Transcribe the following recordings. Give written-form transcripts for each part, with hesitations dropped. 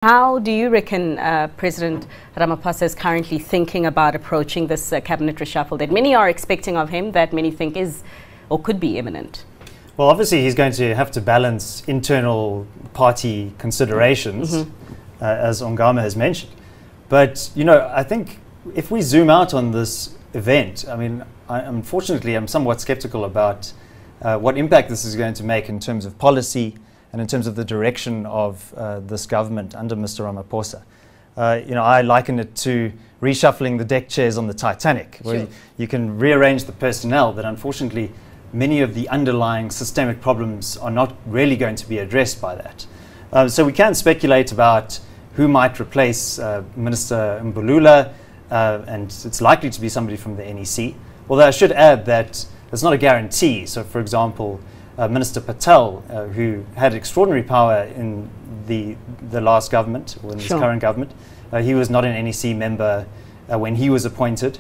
How do you reckon President Ramaphosa is currently thinking about approaching this cabinet reshuffle that many are expecting of him, that many think is or could be imminent? Well, obviously he's going to have to balance internal party considerations, as Ongama has mentioned. But, you know, I think if we zoom out on this event, I mean, unfortunately, I'm somewhat skeptical about what impact this is going to make in terms of policy and in terms of the direction of this government under Mr. Ramaphosa. You know, I liken it to reshuffling the deck chairs on the Titanic, where you can rearrange the personnel, but unfortunately many of the underlying systemic problems are not really going to be addressed by that. So we can speculate about who might replace Minister Mbulula, and it's likely to be somebody from the NEC, although I should add that it's not a guarantee. So, for example, Minister Patel, who had extraordinary power in the last government, or in this current government, he was not an NEC member when he was appointed.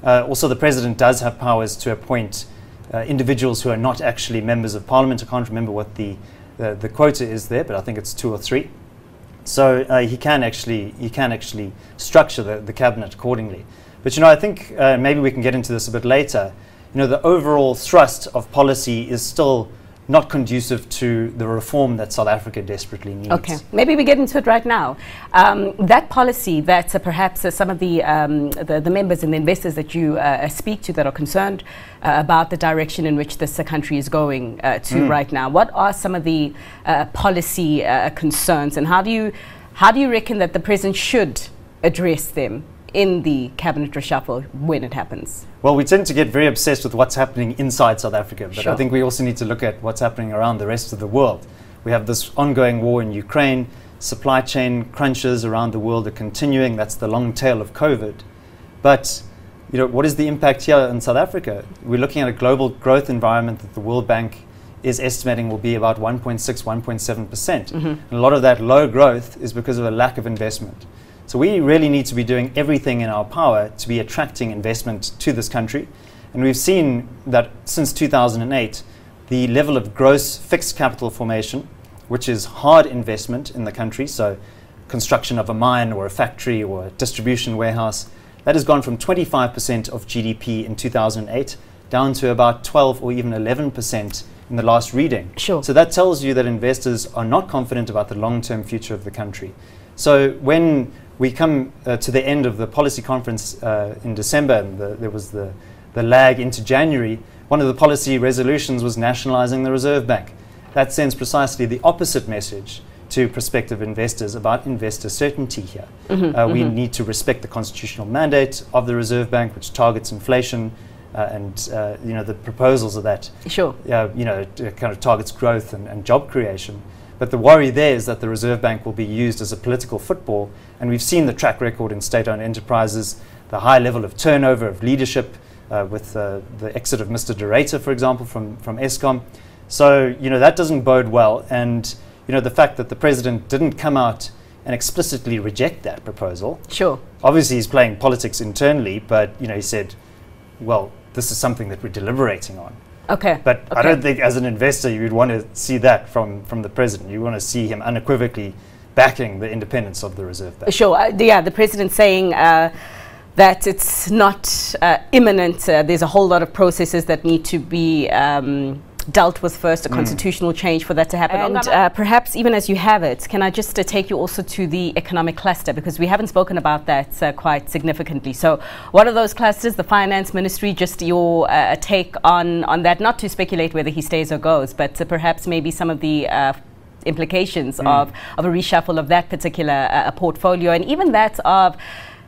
Also, the President does have powers to appoint individuals who are not actually members of Parliament. I can't remember what the quota is there, but I think it's 2 or 3. So he can actually structure the cabinet accordingly. But you know, I think maybe we can get into this a bit later. You know, the overall thrust of policy is still not conducive to the reform that South Africa desperately needs. Okay, maybe we get into it right now. That policy that perhaps some of the members and the investors that you speak to that are concerned about the direction in which this country is going to right now, what are some of the policy concerns, and how do you reckon that the president should address them in the cabinet reshuffle when it happens? Well, we tend to get very obsessed with what's happening inside South Africa, but I think we also need to look at what's happening around the rest of the world. We have this ongoing war in Ukraine, supply chain crunches around the world are continuing, that's the long tail of COVID. But you know, what is the impact here in South Africa? We're looking at a global growth environment that the World Bank is estimating will be about 1.6, 1.7%. And a lot of that low growth is because of a lack of investment. So we really need to be doing everything in our power to be attracting investment to this country. And we've seen that since 2008, the level of gross fixed capital formation, which is hard investment in the country, so construction of a mine or a factory or a distribution warehouse, that has gone from 25% of GDP in 2008 down to about 12 or even 11% in the last reading. So that tells you that investors are not confident about the long-term future of the country. So when we come to the end of the policy conference in December, and there was the lag into January, one of the policy resolutions was nationalizing the Reserve Bank. That sends precisely the opposite message to prospective investors about investor certainty here. We need to respect the constitutional mandate of the Reserve Bank, which targets inflation, and you know, the proposals of that, you know, kind of targets growth and job creation. But the worry there is that the Reserve Bank will be used as a political football, and we've seen the track record in state-owned enterprises, the high level of turnover of leadership with the exit of Mr. De Ruyter, for example, from Eskom. So, you know, that doesn't bode well, and, you know, the fact that the President didn't come out and explicitly reject that proposal. Obviously he's playing politics internally, but, you know, he said, well, this is something that we're deliberating on. But I don't think as an investor you would want to see that from the president. You want to see him unequivocally backing the independence of the Reserve Bank. The president saying that it's not imminent. There's a whole lot of processes that need to be dealt with first, a constitutional change for that to happen. And perhaps even as you have it, can I just take you also to the economic cluster, because we haven't spoken about that quite significantly. So what are those clusters? The finance ministry, just your take on that, not to speculate whether he stays or goes, but perhaps maybe some of the implications of a reshuffle of that particular portfolio, and even that of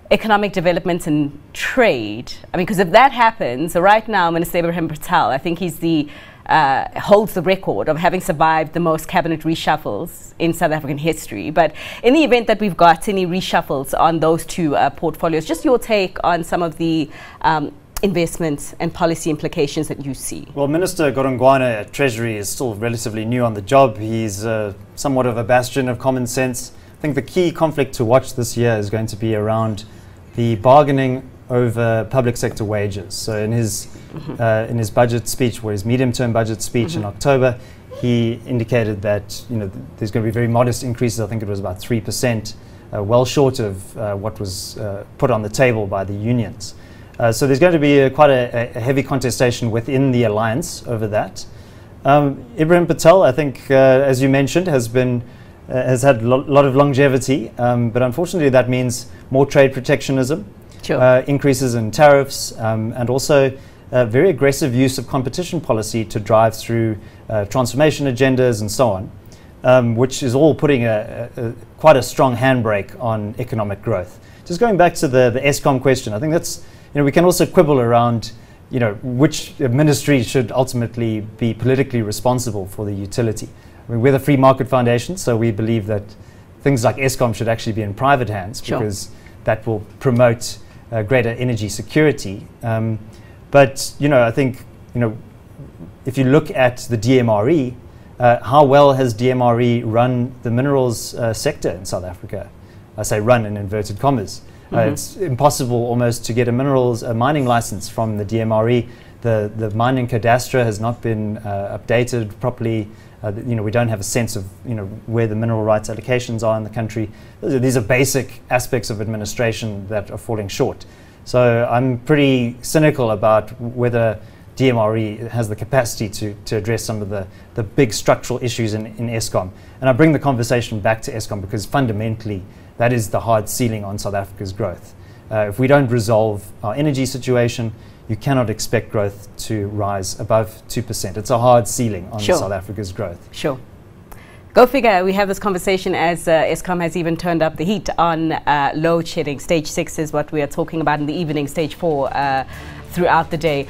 economic development and trade. I mean, because if that happens, right now Minister Ibrahim Patel, I think he's the holds the record of having survived the most cabinet reshuffles in South African history. But in the event that we've got any reshuffles on those two portfolios, just your take on some of the investments and policy implications that you see. Well, Minister Godongwana at Treasury is still relatively new on the job. He's somewhat of a bastion of common sense. I think the key conflict to watch this year is going to be around the bargaining over public sector wages. So in his budget speech, or his medium-term budget speech in October, he indicated that there's going to be very modest increases. I think it was about 3%, well short of what was put on the table by the unions. So there's going to be quite a heavy contestation within the alliance over that. Ibrahim Patel, I think, as you mentioned, has had a lot of longevity, but unfortunately that means more trade protectionism, increases in tariffs, and also very aggressive use of competition policy to drive through transformation agendas and so on, which is all putting quite a strong handbrake on economic growth. Just going back to the Eskom question, I think that's, we can also quibble around which ministry should ultimately be politically responsible for the utility. I mean, we're the Free Market Foundation, so we believe that things like Eskom should actually be in private hands because that will promote greater energy security. But I think if you look at the DMRE, how well has DMRE run the minerals sector in South Africa? I say run in inverted commas. It's impossible almost to get a mining license from the DMRE. The mining cadastre has not been updated properly. We don't have a sense of where the mineral rights allocations are in the country. These are basic aspects of administration that are falling short. So I'm pretty cynical about whether DMRE has the capacity to address some of the big structural issues in Eskom. And I bring the conversation back to Eskom because fundamentally that is the hard ceiling on South Africa's growth. If we don't resolve our energy situation, you cannot expect growth to rise above 2%. It's a hard ceiling on South Africa's growth. Sure. Go figure, we have this conversation as Eskom has even turned up the heat on load shedding. Stage 6 is what we are talking about in the evening, stage 4 throughout the day.